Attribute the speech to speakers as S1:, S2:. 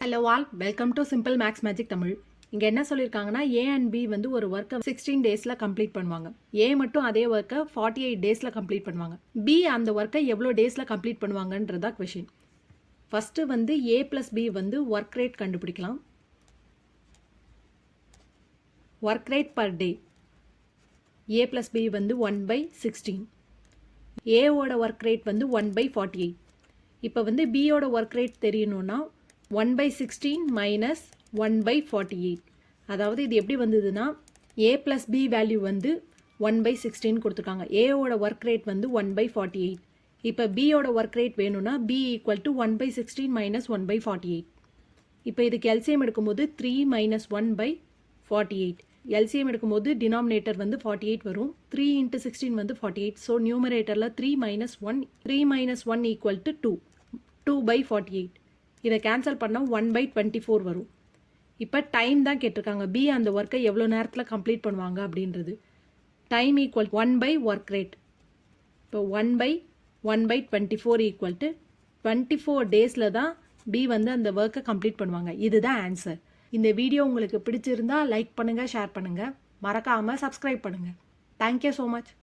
S1: Hello all welcome to Simple Maths Magic Tamil. இங்கே என்ன சொல்லியிருக்காங்கன்னா ஏ அண்ட் பி வந்து ஒரு ஒர்க்கை 16 டேஸில் கம்ப்ளீட் பண்ணுவாங்க. ஏ மட்டும் அதே ஒர்க்கை 48 டேஸில் கம்ப்ளீட் பண்ணுவாங்க. பி அந்த ஒர்க்கை எவ்வளோ டேஸில் கம்ப்ளீட் பண்ணுவாங்கன்றதா கொஷின். ஃபஸ்ட்டு வந்து ஏ ப்ளஸ் பி வந்து ஒர்க் ரேட் கண்டுபிடிக்கலாம். ஒர்க் ரேட் பர் டே ஏ ப்ளஸ் பி வந்து 1/16. ஏவோட ஒர்க் ரேட் வந்து 1/48. இப்போ வந்து பியோட ஒர்க் ரேட் தெரியணும்னா 1/16 மைனஸ் 1/48. அதாவது இது எப்படி வந்ததுன்னா ஏ ப்ளஸ் பி வேல்யூ வந்து 1/16 கொடுத்துருக்காங்க. ஏவோட ஒர்க் ரேட் வந்து 1/48. இப்போ பியோட ஒர்க் ரேட் வேணும்னா பி ஈக்குவல் டு 1/16 மைனஸ் 1/48. இப்போ இதுக்கு எல்சிஎம் எடுக்கும்போது 3 மைனஸ் 1/48. எல்சிஎம் எடுக்கும்போது டினாமினேட்டர் வந்து 48 வரும். 3 இன்ட்டு 16 வந்து 48. ஸோ நியூமரேட்டரில் 3 மைனஸ் 1 ஈக்குவல் டு 2/48. இதை கேன்சல் பண்ணால் 1/24 வரும். இப்போ டைம் தான் கேட்டிருக்காங்க. பி அந்த ஒர்க்கை எவ்வளோ நேரத்தில் கம்ப்ளீட் பண்ணுவாங்க அப்படின்றது. Time equal 1 work rate. இப்போ 1/24 ஈக்குவல் டு 24 டேஸில் தான் பி வந்து அந்த ஒர்க்கை கம்ப்ளீட் பண்ணுவாங்க. இதுதான் ஆன்சர். இந்த வீடியோ உங்களுக்கு பிடிச்சிருந்தா லைக் பண்ணுங்கள், ஷேர் பண்ணுங்கள், மறக்காமல் சப்ஸ்கிரைப் பண்ணுங்கள். Thank you so much.